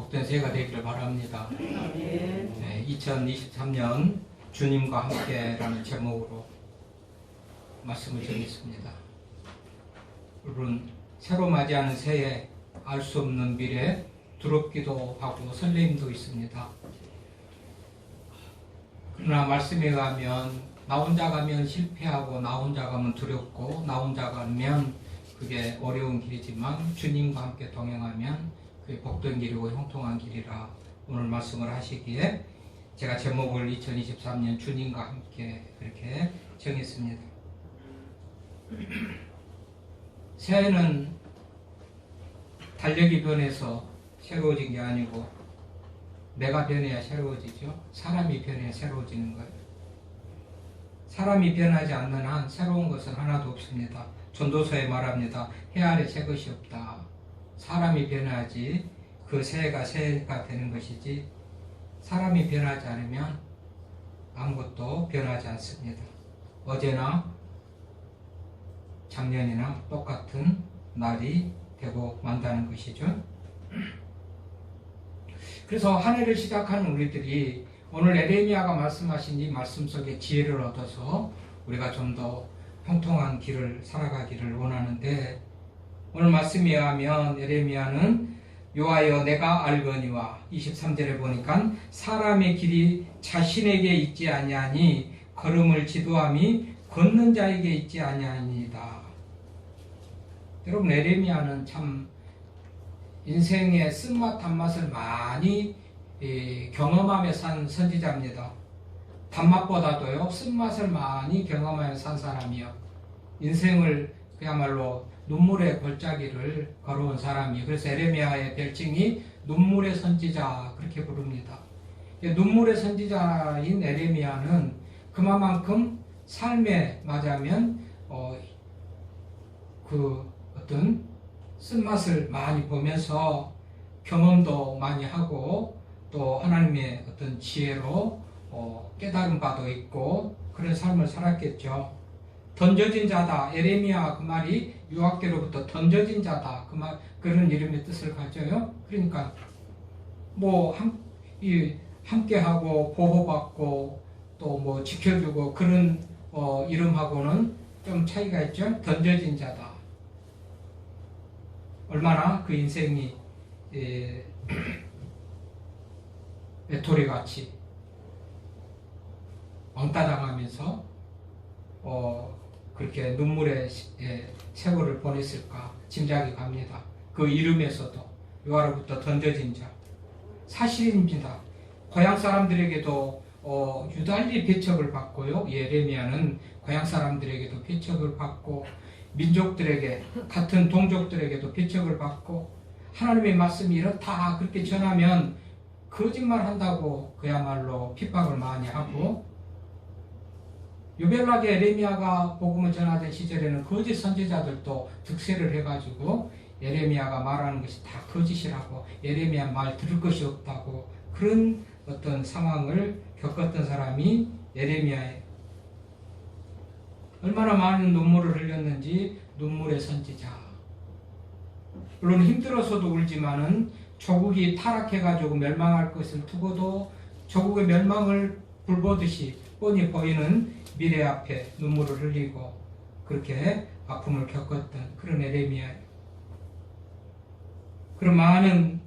복된 새해가 되기를 바랍니다. 네, 2023년 주님과 함께라는 제목으로 말씀을 전했습니다. 여러분, 새로 맞이하는 새해, 알 수 없는 미래, 두렵기도 하고 설레임도 있습니다. 그러나 말씀에 가면 나 혼자 가면 실패하고 나 혼자 가면 두렵고 나 혼자 가면 그게 어려운 길이지만 주님과 함께 동행하면 그게 복된 길이고 형통한 길이라 오늘 말씀을 하시기에 제가 제목을 2023년 주님과 함께 그렇게 정했습니다. 새해는 달력이 변해서 새로워진 게 아니고 내가 변해야 새로워지죠. 사람이 변해야 새로워지는 거예요. 사람이 변하지 않는 한 새로운 것은 하나도 없습니다. 전도서에 말합니다. 해 아래 새 것이 없다. 사람이 변하지 그 새해가 새해가 되는 것이지 사람이 변하지 않으면 아무것도 변하지 않습니다. 어제나 작년이나 똑같은 날이 되고 만다는 것이죠. 그래서 한 해를 시작하는 우리들이 오늘 에레미야가 말씀하신 이 말씀 속에 지혜를 얻어서 우리가 좀 더 형통한 길을 살아가기를 원하는데 오늘 말씀에 의하면 에레미야는 여호와여 내가 알거니와 23절에 보니까 사람의 길이 자신에게 있지 아니하니 걸음을 지도함이 걷는 자에게 있지 아니하니이다. 여러분, 에레미야는 참 인생의 쓴맛 단맛을 많이 경험하며 산 선지자입니다. 단맛보다도요 쓴맛을 많이 경험하며 산 사람이요, 인생을 그야말로 눈물의 골짜기를 걸어온 사람이. 그래서 에레미야의 별칭이 눈물의 선지자 그렇게 부릅니다. 눈물의 선지자인 에레미야는 그만큼 삶에 맞으면 그 어떤 쓴맛을 많이 보면서 경험도 많이 하고 또 하나님의 어떤 지혜로 깨달은 바도 있고 그런 삶을 살았겠죠. 던져진 자다. 에레미야 그 말이 유학계로부터 던져진 자다. 그 말, 그런 이름의 뜻을 가져요. 그러니까 뭐 함께하고 보호받고 또 뭐 지켜주고 그런 이름하고는 좀 차이가 있죠. 던져진 자다. 얼마나 그 인생이 외톨이같이 왕따 당하면서 그렇게 눈물의 세월을 보냈을까 짐작이 갑니다. 그 이름에서도 여호와로부터 던져진 자 사실입니다. 고향 사람들에게도 유달리 배척을 받고요. 예레미야는 고향 사람들에게도 배척을 받고 민족들에게 같은 동족들에게도 배척을 받고 하나님의 말씀이 이렇다 그렇게 전하면 거짓말한다고 그야말로 핍박을 많이 하고 유별나게 에레미야가 복음을 전하던 시절에는 거짓 선지자들도 득세를 해가지고 에레미야가 말하는 것이 다 거짓이라고 에레미야 말 들을 것이 없다고 그런 어떤 상황을 겪었던 사람이 에레미야예요. 얼마나 많은 눈물을 흘렸는지 눈물의 선지자. 물론 힘들어서도 울지만은 조국이 타락해가지고 멸망할 것을 두고도 조국의 멸망을 불보듯이 뻔히 보이는 미래 앞에 눈물을 흘리고 그렇게 아픔을 겪었던 그런 에레미야예요. 그런 많은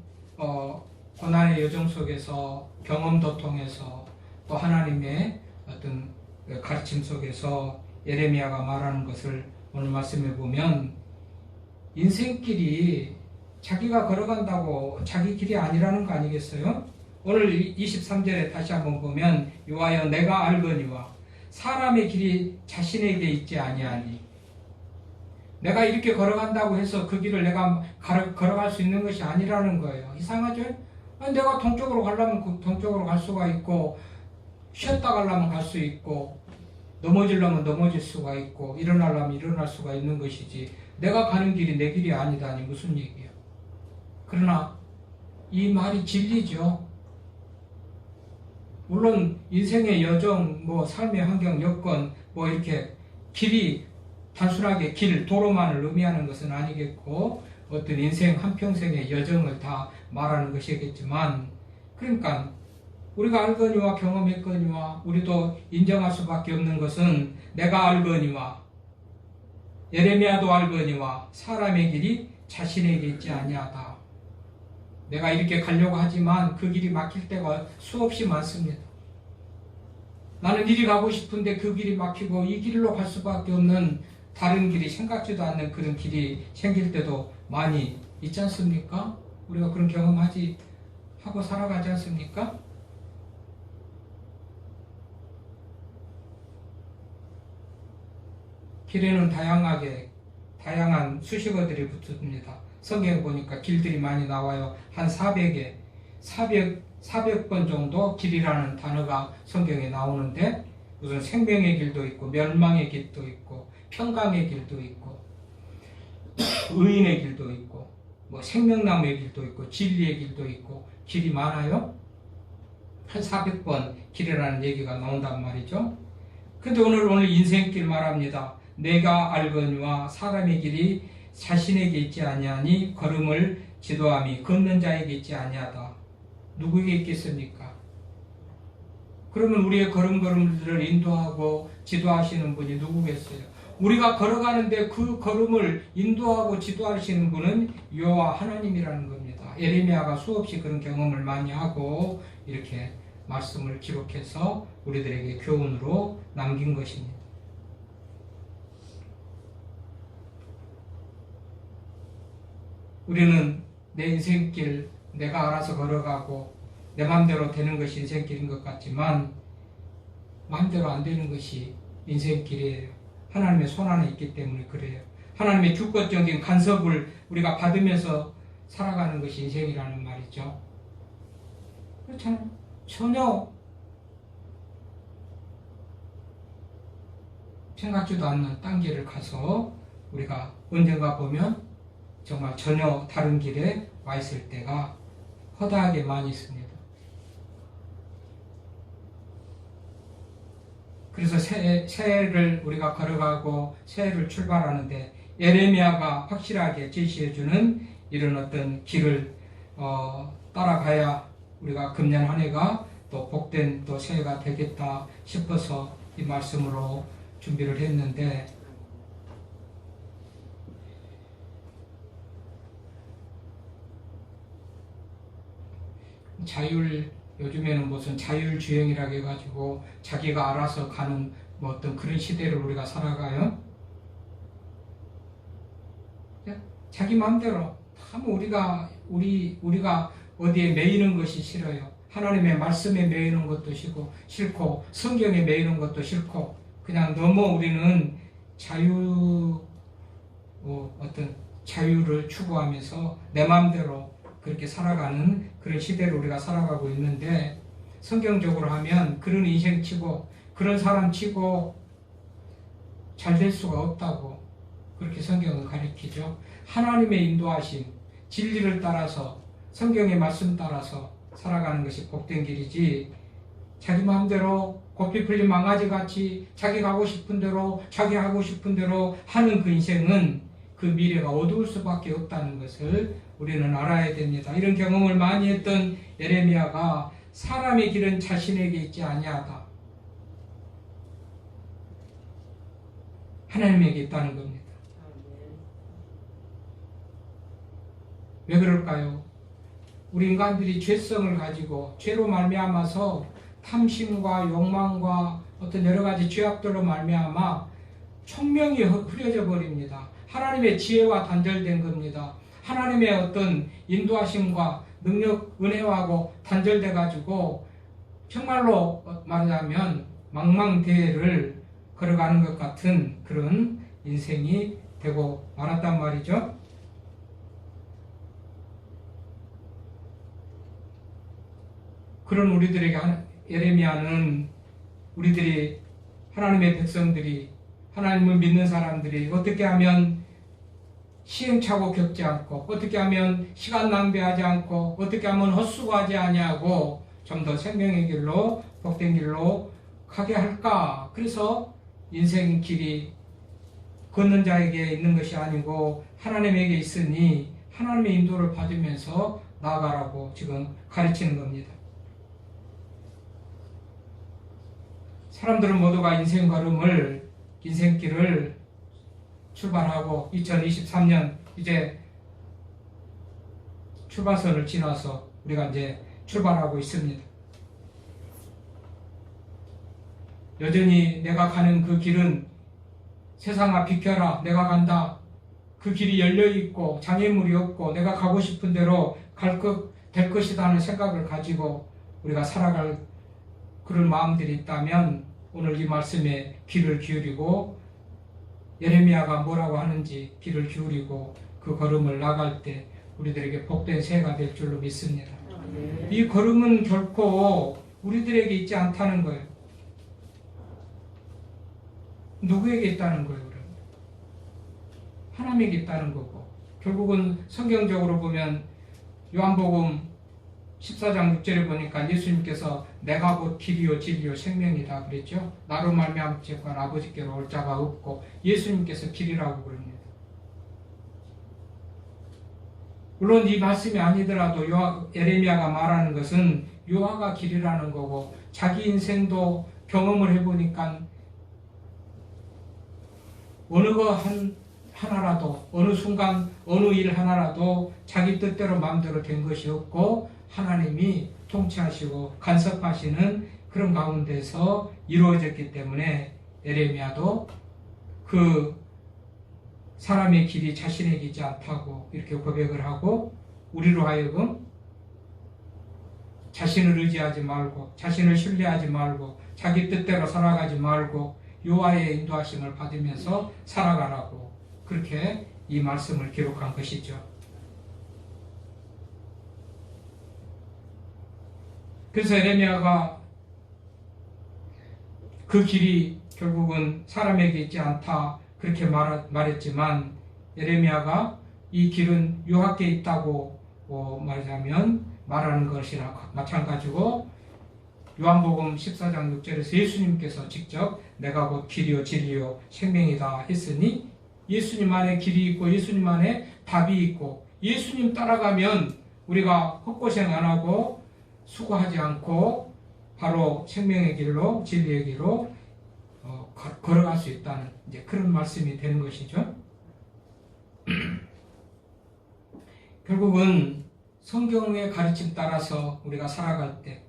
고난의 여정 속에서 경험도 통해서 또 하나님의 어떤 가르침 속에서 에레미야가 말하는 것을 오늘 말씀해 보면 인생길이 자기가 걸어간다고 자기 길이 아니라는 거 아니겠어요? 오늘 23절에 다시 한번 보면 여호와여 내가 알거니와 사람의 길이 자신에게 있지 아니하니. 내가 이렇게 걸어간다고 해서 그 길을 내가 걸어갈 수 있는 것이 아니라는 거예요. 이상하죠? 내가 동쪽으로 가려면 동쪽으로 갈 수가 있고 쉬었다 가려면 갈 수 있고 넘어지려면 넘어질 수가 있고 일어나려면 일어날 수가 있는 것이지 내가 가는 길이 내 길이 아니다니 무슨 얘기예요. 그러나 이 말이 진리죠. 물론 인생의 여정, 뭐 삶의 환경, 여건, 뭐 이렇게 길이 단순하게 길, 도로만을 의미하는 것은 아니겠고 어떤 인생 한평생의 여정을 다 말하는 것이겠지만, 그러니까 우리가 알거니와 경험했거니와 우리도 인정할 수밖에 없는 것은 내가 알거니와 예레미야도 알거니와 사람의 길이 자신에게 있지 아니하다. 내가 이렇게 가려고 하지만 그 길이 막힐 때가 수없이 많습니다. 나는 이리 가고 싶은데 그 길이 막히고 이 길로 갈 수밖에 없는 다른 길이 생각지도 않는 그런 길이 생길 때도 많이 있지 않습니까? 우리가 그런 경험하고 살아가지 않습니까? 길에는 다양한 수식어들이 붙습니다. 성경 보니까 길들이 많이 나와요. 한 400번 정도 길이라는 단어가 성경에 나오는데, 무슨 생명의 길도 있고 멸망의 길도 있고 평강의 길도 있고 의인의 길도 있고 뭐 생명나무의 길도 있고 진리의 길도 있고 길이 많아요. 한 400번 길이라는 얘기가 나온단 말이죠. 근데 오늘 인생길 말합니다. 내가 알거니와 사람의 길이 자신에게 있지 아니하니 걸음을 지도함이 걷는 자에게 있지 아니하다. 누구에게 있겠습니까? 그러면 우리의 걸음걸음들을 인도하고 지도하시는 분이 누구겠어요? 우리가 걸어가는데 그 걸음을 인도하고 지도하시는 분은 여호와 하나님이라는 겁니다. 예레미야가 수없이 그런 경험을 많이 하고 이렇게 말씀을 기록해서 우리들에게 교훈으로 남긴 것입니다. 우리는 내 인생길 내가 알아서 걸어가고 내 마음대로 되는 것이 인생길인 것 같지만 마음대로 안 되는 것이 인생길이에요. 하나님의 손안에 있기 때문에 그래요. 하나님의 주권적인 간섭을 우리가 받으면서 살아가는 것이 인생이라는 말이죠. 그렇잖아요. 전혀 생각지도 않는 딴 길을 가서 우리가 언젠가 보면 정말 전혀 다른 길에 와 있을 때가 허다하게 많이 있습니다. 그래서 새해를 우리가 걸어가고 새해를 출발하는데 예레미야가 확실하게 제시해주는 이런 어떤 길을 따라가야 우리가 금년 한 해가 또 복된 또 새해가 되겠다 싶어서 이 말씀으로 준비를 했는데, 요즘에는 무슨 자율주행이라고 해가지고 자기가 알아서 가는 뭐 어떤 그런 시대를 우리가 살아가요. 자기 마음대로 참 우리가 어디에 매이는 것이 싫어요. 하나님의 말씀에 매이는 것도 싫고 성경에 매이는 것도 싫고 그냥 너무 우리는 어떤 자유를 추구하면서 내 마음대로 그렇게 살아가는 그런 시대를 우리가 살아가고 있는데, 성경적으로 하면 그런 인생 치고 그런 사람 치고 잘 될 수가 없다고 그렇게 성경은 가르치죠. 하나님의 인도하심, 진리를 따라서 성경의 말씀 따라서 살아가는 것이 복된 길이지, 자기 마음대로 고삐 풀린 망아지같이 자기 가고 싶은 대로 자기 하고 싶은 대로 하는 그 인생은 그 미래가 어두울 수밖에 없다는 것을 우리는 알아야 됩니다. 이런 경험을 많이 했던 예레미야가 사람의 길은 자신에게 있지 아니하다. 하나님에게 있다는 겁니다. 왜 그럴까요? 우리 인간들이 죄성을 가지고 죄로 말미암아서 탐심과 욕망과 어떤 여러 가지 죄악들로 말미암아 총명이 흐려져 버립니다. 하나님의 지혜와 단절된 겁니다. 하나님의 어떤 인도하심과 능력, 은혜하고 단절돼 가지고 정말로 말하자면 망망대해를 걸어가는 것 같은 그런 인생이 되고 말았단 말이죠. 그런 우리들에게 예레미야는 우리들이 하나님의 백성들이 하나님을 믿는 사람들이 어떻게 하면 시행착오 겪지 않고 어떻게 하면 시간 낭비하지 않고 어떻게 하면 헛수고하지 아니하고 좀 더 생명의 길로 복된 길로 가게 할까. 그래서 인생 길이 걷는 자에게 있는 것이 아니고 하나님에게 있으니 하나님의 인도를 받으면서 나아가라고 지금 가르치는 겁니다. 사람들은 모두가 인생길을 출발하고 2023년 이제 출발선을 지나서 우리가 이제 출발하고 있습니다. 여전히 내가 가는 그 길은 세상아 비켜라, 내가 간다. 그 길이 열려있고 장애물이 없고 내가 가고 싶은 대로 될 것이다 하는 생각을 가지고 우리가 살아갈 그런 마음들이 있다면 오늘 이 말씀에 귀를 기울이고 예레미야가 뭐라고 하는지 귀를 기울이고 그 걸음을 나갈 때 우리들에게 복된 새해가 될 줄로 믿습니다. 이 걸음은 결코 우리들에게 있지 않다는 거예요. 누구에게 있다는 거예요? 그러면? 하나님에게 있다는 거고, 결국은 성경적으로 보면 요한복음 14장 6절에 보니까 예수님께서 내가 곧 길이요 진리요 생명이다 그랬죠. 나로 말미암아 아버지께로 올 자가 없고 예수님께서 길이라고 그럽니다. 물론 이 말씀이 아니더라도 예레미야가 말하는 것은 요하가 길이라는 거고, 자기 인생도 경험을 해보니까 어느 거 하나라도, 어느 순간 어느 일 하나라도 자기 뜻대로 마음대로 된 것이 없고 하나님이 통치하시고 간섭하시는 그런 가운데서 이루어졌기 때문에 예레미야도 그 사람의 길이 자신의 길이지 않다고 이렇게 고백을 하고, 우리로 하여금 자신을 의지하지 말고 자신을 신뢰하지 말고 자기 뜻대로 살아가지 말고 여호와의 인도하심을 받으면서 살아가라고 그렇게 이 말씀을 기록한 것이죠. 그래서 예레미야가 그 길이 결국은 사람에게 있지 않다 그렇게 말했지만, 예레미야가 이 길은 여호와께 있다고 말하자면 말하는 것이나 마찬가지고, 요한복음 14장 6절에서 예수님께서 직접 내가 곧 길이요 진리요 생명이다 했으니 예수님 안에 길이 있고 예수님 안에 답이 있고, 예수님 따라가면 우리가 헛고생 안 하고 수고하지 않고 바로 생명의 길로 진리의 길로 걸어갈 수 있다는 이제 그런 말씀이 되는 것이죠. 결국은 성경의 가르침 따라서 우리가 살아갈 때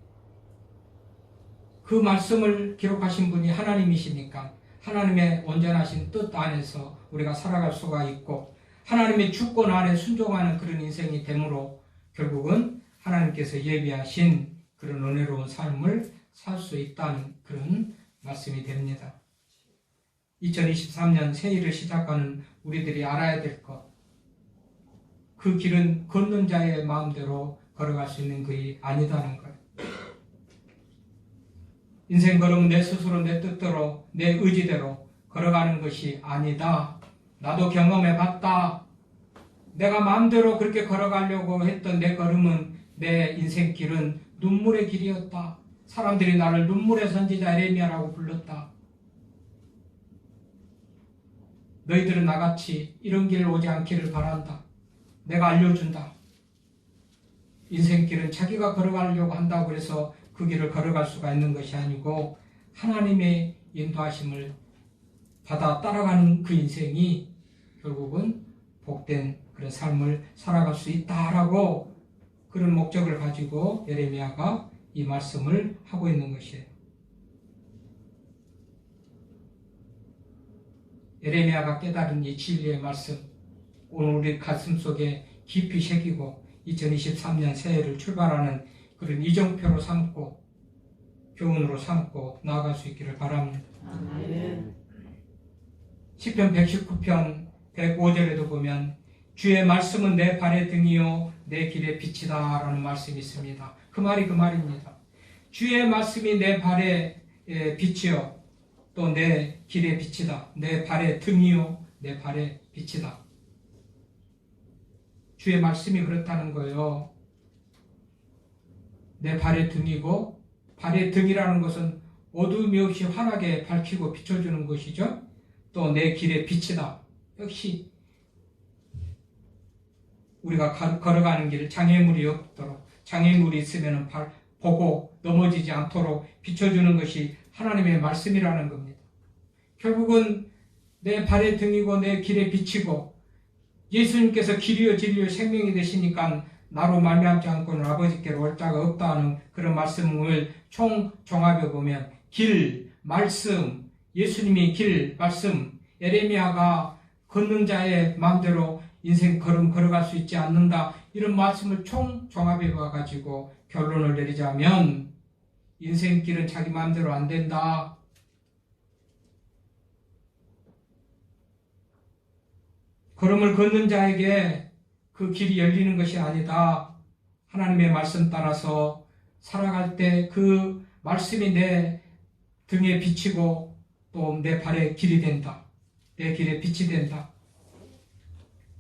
그 말씀을 기록하신 분이 하나님이시니까 하나님의 온전하신 뜻 안에서 우리가 살아갈 수가 있고, 하나님의 주권 안에 순종하는 그런 인생이 되므로 결국은 하나님께서 예비하신 그런 은혜로운 삶을 살 수 있다는 그런 말씀이 됩니다. 2023년 새해를 시작하는 우리들이 알아야 될 것, 그 길은 걷는 자의 마음대로 걸어갈 수 있는 길이 아니다는 것. 인생 걸음은 내 스스로 내 뜻대로 내 의지대로 걸어가는 것이 아니다. 나도 경험해봤다. 내가 마음대로 그렇게 걸어가려고 했던 내 걸음은, 내 인생길은 눈물의 길이었다. 사람들이 나를 눈물의 선지자 예레미야라고 불렀다. 너희들은 나같이 이런 길 오지 않기를 바란다. 내가 알려준다. 인생길은 자기가 걸어가려고 한다고 해서 그 길을 걸어갈 수가 있는 것이 아니고, 하나님의 인도하심을 받아 따라가는 그 인생이 결국은 복된 그런 삶을 살아갈 수 있다라고 그런 목적을 가지고 예레미야가 이 말씀을 하고 있는 것이에요. 예레미야가 깨달은 이 진리의 말씀, 오늘 우리 가슴 속에 깊이 새기고 2023년 새해를 출발하는 그런 이정표로 삼고 교훈으로 삼고 나아갈 수 있기를 바랍니다. 아멘. 시편 119편 105절에도 보면 주의 말씀은 내 발의 등이요 내 길의 빛이다 라는 말씀이 있습니다. 그 말이 그 말입니다. 주의 말씀이 내 발의 빛이요 또 내 길의 빛이다. 내 발의 등이요 내 발의 빛이다. 주의 말씀이 그렇다는 거예요. 내 발의 등이고, 발의 등이라는 것은 어둠이 없이 환하게 밝히고 비춰주는 것이죠. 또 내 길의 빛이다. 역시 우리가 걸어가는 길 장애물이 없도록, 장애물이 있으면 보고 넘어지지 않도록 비춰주는 것이 하나님의 말씀이라는 겁니다. 결국은 내 발의 등이고 내 길의 빛이고 예수님께서 길이요 진리요 생명이 되시니까 나로 말미암지 않고는 아버지께로 올 자가 없다 하는 그런 말씀을 종합해 보면 길, 말씀, 예수님이 길, 말씀, 에레미야가 걷는 자의 마음대로 인생 걸음 걸어갈 수 있지 않는다. 이런 말씀을 종합해 봐가지고 결론을 내리자면 인생길은 자기 마음대로 안 된다. 걸음을 걷는 자에게 그 길이 열리는 것이 아니다. 하나님의 말씀 따라서 살아갈 때 그 말씀이 내 등에 비치고 또 내 발에 길이 된다. 내 길에 빛이 된다.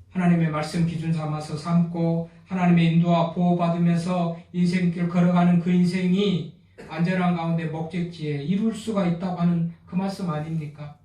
하나님의 말씀 기준 삼아서 삼고 하나님의 인도와 보호받으면서 인생길 걸어가는 그 인생이 안전한 가운데 목적지에 이룰 수가 있다고 하는 그 말씀 아닙니까?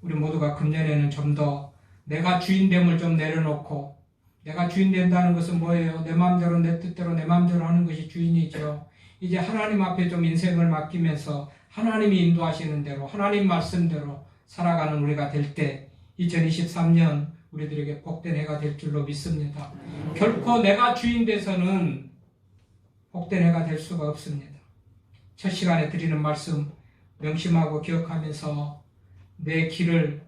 우리 모두가 금년에는 좀 더 내가 주인됨을 좀 내려놓고, 내가 주인 된다는 것은 뭐예요? 내 마음대로 내 뜻대로 내 마음대로 하는 것이 주인이죠. 이제 하나님 앞에 좀 인생을 맡기면서 하나님이 인도하시는 대로 하나님 말씀대로 살아가는 우리가 될 때 2023년 우리들에게 복된 해가 될 줄로 믿습니다. 결코 내가 주인 돼서는 복된 해가 될 수가 없습니다. 첫 시간에 드리는 말씀 명심하고 기억하면서 내 길을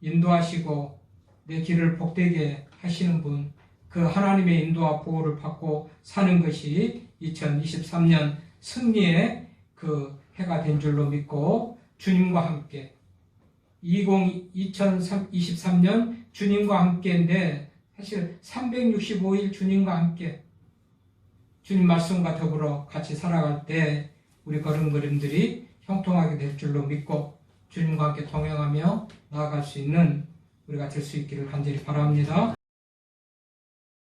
인도하시고 내 길을 복되게 하시는 분, 그 하나님의 인도와 보호를 받고 사는 것이 2023년 승리의 그 해가 된 줄로 믿고 주님과 함께 2023년 주님과 함께인데 사실 365일 주님과 함께 주님 말씀과 더불어 같이 살아갈 때 우리 걸음걸음들이 형통하게 될 줄로 믿고 주님과 함께 동행하며 나아갈 수 있는 우리가 될 수 있기를 간절히 바랍니다.